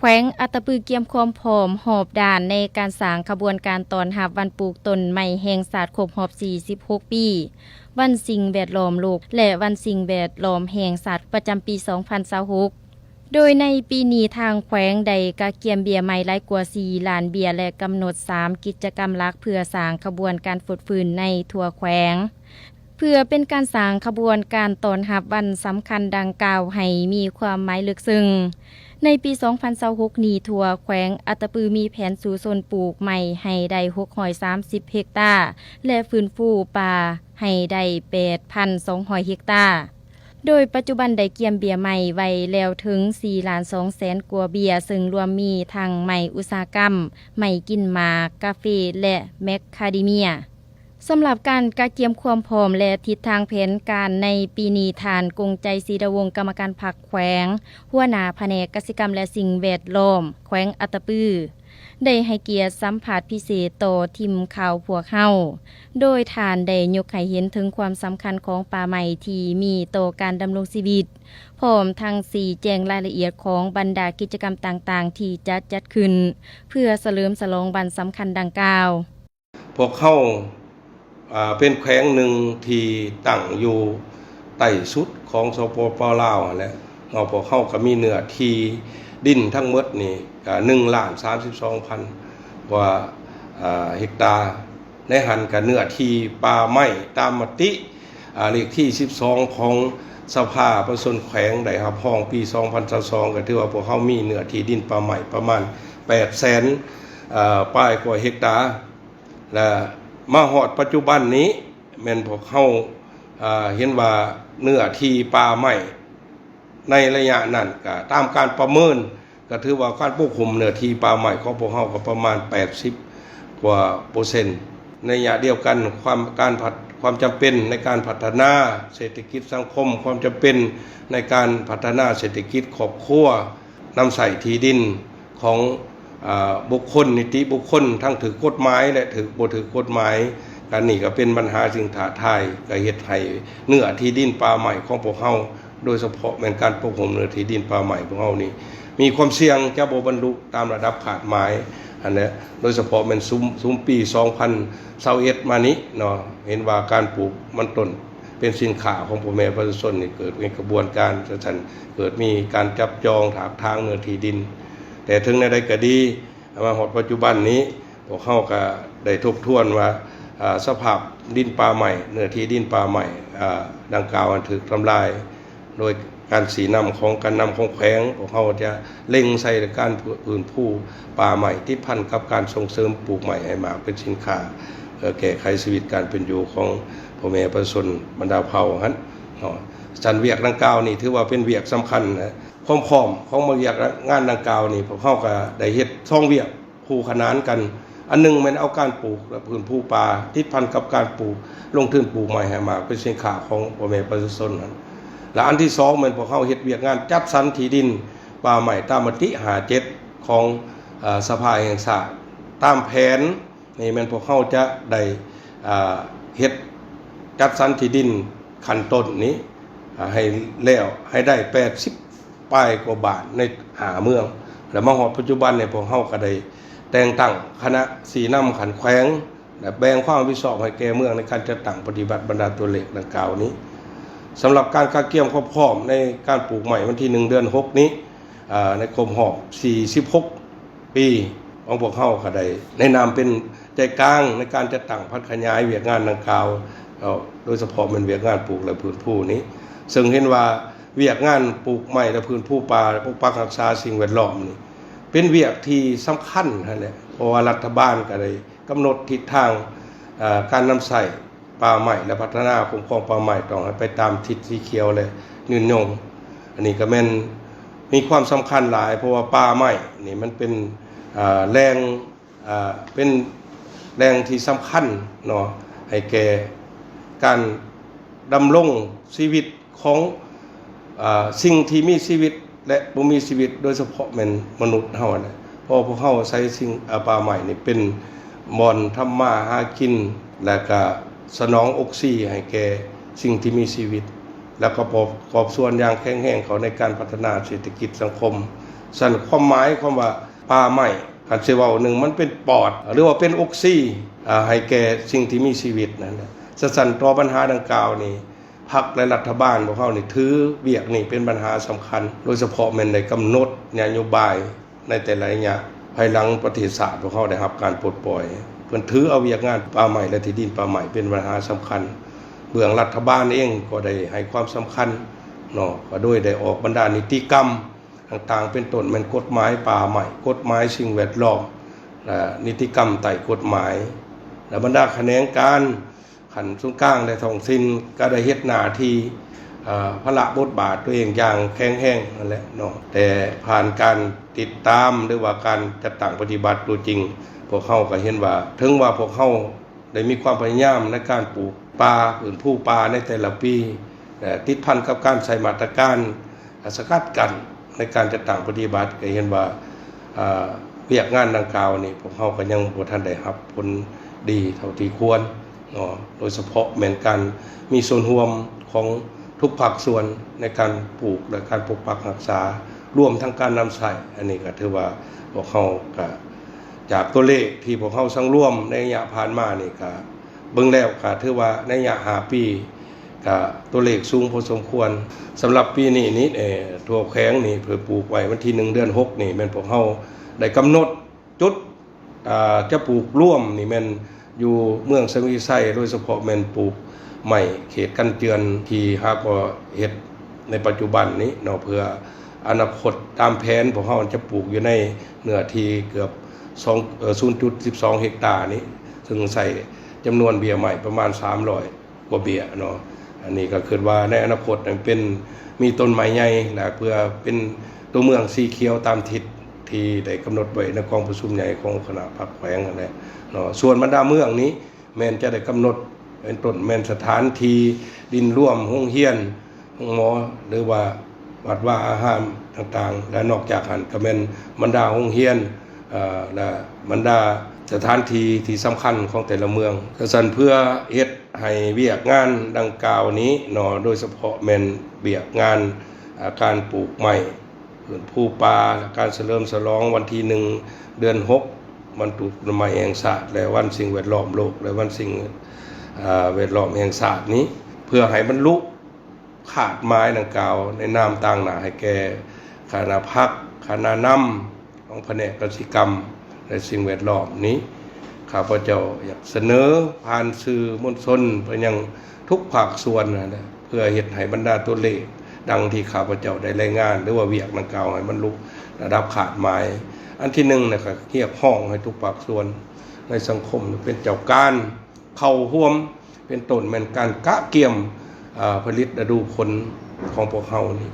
แขวงอัตตปือเกียมความพร้อมหอบด่านในการสร้างขบวนการตอนรับวันปลูกต้นไม้แห่งศาสตร์ครบรอบ 46 ปี วันสิ่งแวดล้อมโลกและวันสิ่งแวดล้อมแห่งศาสตร์ประจำปี 2026 โดยในปีนี้ทางแขวงได้กะเกียมเบียร์ใหม่หลายกว่า 4 ล้านเบียร์และกำหนด 3 กิจกรรมหลักเพื่อสร้างขบวนการฝึกฟื้นในทั่วแขวงเพื่อเป็นการสร้างขบวนการตอนรับวันสำคัญดังกล่าวให้มีความหมายลึกซึ้งในปี 2026 นี้ทั่วแขวงอัตตปือมีแผนสู่โซนปลูกใหม่ให้ได้630 เฮกตาร์และฟื้นฟูป่าให้ได้ 8,200 เฮกตาร์โดยปัจจุบันได้เกียมเบียร์ใหม่ไว้แล้วถึง 4.2 แสนกว่าเบียร์ซึ่งรวมมีทั้งใหม่อุตสาหกรรมใหม่กินหมากกาแฟและแมคคาเดเมียสำหรับการกะเกียมความพร้อมและทิศทางแผนการในปีนี้ทานกงใจศรีดวงศ์กรรมการพรรคแขวงหัวหน้าแผนกกสิกรรมและสิ่งแวดล้อมแขวงอัตตปือได้ให้เกียรติสัมภาษณ์พิเศษต่อทีมข่าวพวกเฮาโดยทานได้ยกให้เห็นถึงความสำคัญของป่าไม้ที่มีต่อการดำรงชีวิตพร้อมทั้ง4แจงรายละเอียดของบรรดากิจกรรมต่างๆที่จัดขึ้นเพื่อเฉลิมฉลองวันสำคัญดังกล่าวพวกเฮาเป็นแขวงหนึ่งที่ตั้งอยู่ใต้สุดของสปป.ลาวแหละพวกเฮาก็มีเนื้อที่ดินทั้งหมดนี่1,32,000 กว่าเฮกตาร์ในหันกับเนื้อที่ป่าไม้ตามมติเลขที่12ของสภาประชาชนแขวงได้รับรองปี 2022ก็ถือว่าพวกเฮามีเนื้อที่ดินป่าไม้ประมาณ 800,000 ป้ายกว่าเฮกตาร์และมาฮอดปัจจุบันนี้แม่นพวกเฮาเห็นว่าเนื้อที่ป่าไม้ในระยะนั้นก็ตามการประเมินก็ถือว่าการควบคุมเนื้อที่ป่าไม้ของพวกเฮาก็ประมาณ80 กว่าเปอร์เซ็นต์ในระยะเดียวกันความจำเป็นในการพัฒนาเศรษฐกิจสังคมความจำเป็นในการพัฒนาเศรษฐกิจครอบครัวนำใส่ที่ดินของบุคคลนิติบุคคลทั้งถือกฎหมายและถือบ่ถือกฎหมายการนี้ก็เป็นปัญหาสิ่งท้าทายก็เฮ็ดให้เนื้อที่ดินป่าไม้ของพวกเฮาโดยเฉพาะแม่นการปกครองเนื้อที่ดินป่าไม้ของเฮานี่มีความเสี่ยงจะบ่บรรลุตามระดับขาดหมายอันนี้โดยเฉพาะแม่นซุมปี2021มานี้เนาะเห็นว่าการปลูกมันต้นเป็นสินค้าของพ่อแม่ประชาชนนี่เกิดเป็นกระบวนการเกิดมีการจับจองถากทางเนื้อที่ดินแต่ถึงในใดก็ดีมาฮอดปัจจุบันนี้พวกเฮาก็ได้ทบทวนว่าสภาพดินป่าใหม่เนื้อที่ดินป่าใหม่ดังกล่าวถูกทำลายโดยการสีนำของการนำของแขวงพวกเฮาจะเล็งใส่การพื้นผู้ป่าใหม่ที่พันกับการส่งเสริมปลูกใหม่ให้มาเป็นสินค้าแก้ไขชีวิตการเป็นอยู่ของพ่อแม่ประชาชนบรรดาเผ่าหั่นจันเวียกดังกล่าวนี่ถือว่าเป็นเวียกสำคัญนะความพร้อมของมาเวียกงานดังกล่าวนี่พวกเฮาก็ได้เฮ็ด2เวียกคู่ขนานกันอันนึงมันเอาการปลูกและพื้นผู้ป่าติดพันกับการปลูกลงทุนปลูกใหม่ให้มาเป็นสินค้าของพ่อแม่ประชาชนนั้นและอันที่2มันพวกเฮาเฮ็ดเวียกงานจัดสรรที่ดินป่าใหม่ตามมติ57ของสภาแห่งชาติตามแผนนี่มันพวกเฮาจะได้เฮ็ดจัดสรรที่ดินขั้นต้นนี้ให้แล้วให้ได้80ป้ายกว่าบาทใน5เมืองแล้วมาฮอดปัจจุบันเนี่ยพวกเฮาก็ได้แต่งตั้งคณะสีนำขันแขวงและแบ่งความรับผิดชอบให้แก่เมืองในการจัดตั้งปฏิบัติบรรดาตัวเลขดังกล่าวนี้สำหรับการกะเกียมความพร้อมในการปลูกใหม่วันที่1 เดือน 6นี้ในครบรอบ46 ปีของพวกเฮาก็ได้ในนามเป็นใจกลางในการจัดตั้งพัฒขยายเวียกงานดังกล่าวโดยเฉพาะเป็นเวียกงานปลูกและพื้นผู้นี้ซึ่งเห็นว่าเวียกงานปลูกใหม่และพื้นผู้ป่าปกปักรักษาสิ่งแวดล้อมนี่เป็นเวียกที่สำคัญนั่นแหละเพราะว่ารัฐบาลก็ได้กำหนดทิศทางการนำใส่ป่าใหม่และพัฒนาคุ้มครองป่าใหม่ต้องไปตามทิศสีเขียวเลยยืนยงอันนี้ก็แม่นมีความสำคัญหลายเพราะว่าป่าใหม่นี่มันเป็นแรงที่สำคัญเนาะให้แก่การดำรงชีวิตของสิ่งที่มีชีวิตและบ่มีชีวิตโดยเฉพาะแม่นมนุษย์เฮาน่ะเพราะพวกเฮาใช้สิ่งป่าใหม่นี่เป็นบ่อนทำมาหากินและก็สนองออกซิให้แก่สิ่งที่มีชีวิตแล้วก็ประกอบส่วนอย่างแข็งแรงเขาในการพัฒนาเศรษฐกิจสังคม สั่นความหมายความว่าป่าไม้คันสิเว้าหนึ่งมันเป็นปอดหรือว่าเป็นออกซิให้แก่สิ่งที่มีชีวิตนั่นแหละสั่นต่อปัญหาดังกล่าวนี้พรรคและรัฐบาลพวกเขานี่ถือเวียกนี่เป็นปัญหาสำคัญโดยเฉพาะแม่นได้กำหนดนโยบายในแต่ละอย่างภายหลังประเทศชาติพวกเขาได้รับการปลดปล่อยเพิ่นถือเอาเวียกงานป่าไม้และที่ดินป่าไม้เป็นปัญหาสำคัญเบื้องรัฐบาลเองก็ได้ให้ความสำคัญเนาะก็โดยได้ออกบรรดานิติกรรมต่างๆเป็นต้นแม่นกฎหมายป่าไม้กฎหมายสิ่งแวดล้อมนิติกรรมใต้กฎหมายและบรรดาแขนงการขันส่วนกลางและท้องถิ่นก็ได้เฮ็ดหน้าที่พระบทบาทตัวเองอย่างแข็งแรงนั่นแหละเนาะแต่ผ่านการติดตามหรือว่าการจัดตั้งปฏิบัติตัวจริงพวกเขาก็เห็นว่าถึงว่าพวกเขาได้มีความพยายามในการปลูกป่าพื้นผู้ป่าในแต่ละปีติดพันกับการใช้มาตรการสกัดกั้นในการจัดตั้งปฏิบัติก็เห็นว่าเวียกงานดังกล่าวนี่พวกเขาก็ยังบ่ทันได้รับผลดีเท่าที่ควรเนาะโดยเฉพาะแม่นการมีส่วนร่วมของทุกภาคส่วนในการปลูกและการปกปักรักษารวมทั้งการนำใช้อันนี้ก็ถือว่าพวกเขาก็จากตัวเลขที่พวกเขาสังร่วมในระยะผ่านมานี่ก็เบิ่งแล้วก็ถือว่าในระยะ5 ปีก็ตัวเลขสูงพอสมควรสำหรับปีนี้นี่ทั่วแขวงนี่เพิ่นปลูกไว้วันที่1 เดือน 6นี่แม่นพวกเขาได้กำหนดจุดจะปลูกร่วมนี่แม่นอยู่เมืองสวีไซโดยเฉพาะแม่นปลูกใหม่เขตกันเตือนที่หาก็เฮ็ดในปัจจุบันนี้เนาะเพื่ออนาคตตามแผนพวกเฮาจะปลูกอยู่ในเนื้อที่เกือบ0.12 เฮกตาร์นี้ซึ่งใส่จำนวนเบี้ยใหม่ประมาณ300กว่าเบี้ยเนาะอันนี้ก็คิดว่าในอนาคตเป็นมีต้นไม้ใหญ่และเพื่อเป็นตัวเมืองสีเขียวตามทิศที่ได้กำหนดไว้ในกองประชุมใหญ่ของคณะพรรคแขวงนั่นแหละเนาะส่วนบรรดาเมืองนี้แม่นจะได้กำหนดเป็นต้นแม่นสถานที่ดินร่วมโรงเรียนโรงหมอหรือว่าวัดว่าอาหารต่างๆและนอกจากนั้นก็แม่นบรรดาโรงเรียนและบรรดาสถานที่ที่สำคัญของแต่ละเมืองก็สั่นเพื่อเฮ็ดให้เวียกงานดังกล่าวนี้เนาะโดยเฉพาะแม่นเวียกงานการปลูกไม้พื้นผู้ป่าการเฉลิมฉลองวันที่1 เดือน 6วันปลูกต้นไม้แห่งชาติและวันสิ่งแวดล้อมโลกและวันสิ่งแวดล้อมแห่งชาตินี้เพื่อให้บรรลุขาดไม้ดังกล่าวในนามต่างหน้าให้แก่คณะพรรคคณะนำของแผนกกสิกรรมและสิ่งแวดล้อมนี้ข้าพเจ้าอยากเสนอผ่านสื่อมวลชนไปยังทุกภาคส่วนนะเพื่อเฮ็ดให้บรรดาตัวเลขดังที่ข้าพเจ้าได้รายงานหรือว่าเวียกดังกล่าวให้บรรลุระดับขาดหมายอันที่1นะครับเรียกห้องให้ทุกภาคส่วนในสังคมเป็นเจ้าการเข้าร่วมเป็นต้นแม่นการกะเกี่ยมผลิตฤดูผลของพวกเฮานี่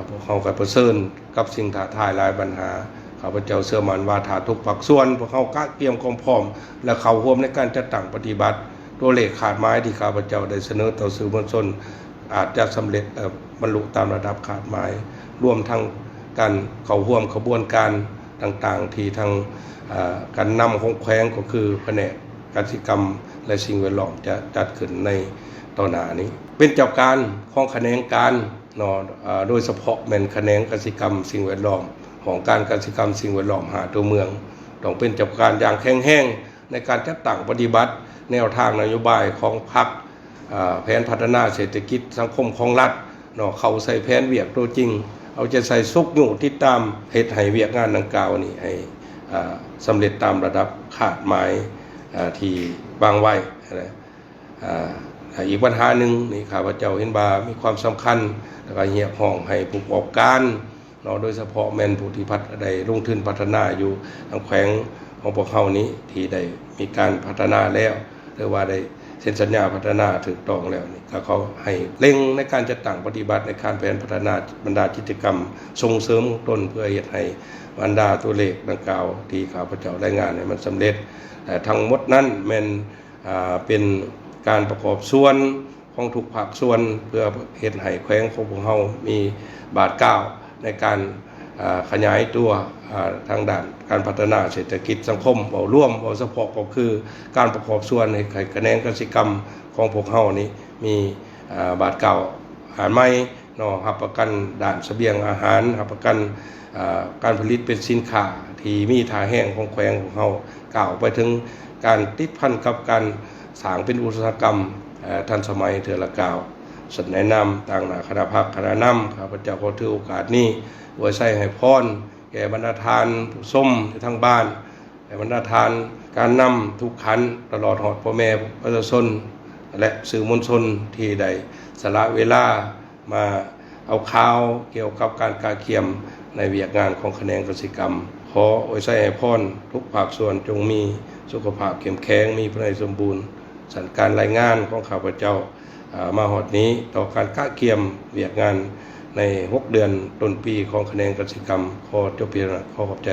พวกเฮาก็เผชิญกับสิ่งท้าทายหลายปัญหาข้าพเจ้าเชื่อมั่นว่าถ้าทุกภาคส่วนพวกเฮากะเกี่ยมความพร้อมและเข้าร่วมในการจัดตั้งปฏิบัติตัวเลขขาดหมายที่ข้าพเจ้าได้เสนอต่อสื่อมวลชนอาจจะสำเร็จบรรลุตามระดับขาดหมายรวมทั้งการเข้าร่วมขบวนการต่างๆที่ทางการนำของแขวงก็คือแผนกกสิกรรมและสิ่งแวดล้อมจะจัดขึ้นในต่อหน้านี้เป็นเจ้าการของแขนงการเนาะโดยเฉพาะแม่นแขนงกสิกรรมสิ่งแวดล้อมของการกสิกรรมสิ่งแวดล้อมหาตัวเมืองต้องเป็นเจ้าการอย่างแข็งแรงในการจัดตั้งปฏิบัติแนวทางนโยบายของพรรคแผนพัฒนาเศรษฐกิจสังคมของรัฐเนาะเข้าใส่แผนเวียกตัวจริงเอาใจใส่สุกอยู่ติดตามเฮ็ดให้เวียกงานดังกล่าวนี่ให้สำเร็จตามระดับขาดหมายที่วางไว้นะอีกปัญหาหนึ่งนี่ข้าพเจ้าเห็นว่ามีความสำคัญแล้วก็เรียกร้องให้ผู้ประกอบการเนาะโดยเฉพาะแม่นผู้ที่ได้ลงทุนพัฒนาอยู่ทางแขวงของพวกเขานี้ที่ได้มีการพัฒนาแล้วหรือว่าได้เซ็นสัญญาพัฒนาถูกต้องแล้วนี่ก็เขาให้เร่งในการจัดตั้งปฏิบัติในการแผนพัฒนาบรรดากิจกรรมส่งเสริมต้นเพื่อเฮ็ดให้บรรดาตัวเลขดังกล่าวที่ข้าพเจ้ารายงานให้มันสำเร็จแต่ทั้งหมดนั้นแม่นเป็นการประกอบส่วนของทุกภาคส่วนเพื่อเฮ็ดให้แขวงของพวกเฮามีบาทก้าวในการขยายตัวทางด้านการพัฒนาเศรษฐกิจสังคมเอาร่วมเอาเฉพาะก็คือการประกอบส่วนให้แขนงกสิกรรมของพวกเฮานี้มีบาทเก่าหารใหม่ เนาะรับประกันด้านเสบียงอาหารรับประกันการผลิตเป็นสินค้าที่มีท่าแห้งของแขวงของเฮากล่าวไปถึงการติดพันกับการสร้างเป็นอุตสาหกรรมทันสมัยเถื่อละกล่าวสนแนะนำต่างหน้าคณะภาคคณะนำข้าพเจ้าขอถือโอกาสนี้ไว้ใช้ให้พรแก่บรรดาทานผู้ชมทั้งบ้านแก่บรรดาทานการนำทุกขันตลอดหอดพ่อแม่ประชาชนและสื่อมวลชนที่ใดสละเวลามาเอาข่าวเกี่ยวกับการกาเกียมในเวียกงานของแขนงกสิกรรมขออวยใส่ให้พรทุกภาคส่วนจงมีสุขภาพเข้มแข็งมีพระในสมบูรณ์สันการรายงานของข้าพเจ้ามาหอดนี้ต่อการกะเกียมเวียกงานใน6 เดือนต้นปีของแขนงกสิกรรมขอจบเพียงขอขอบใจ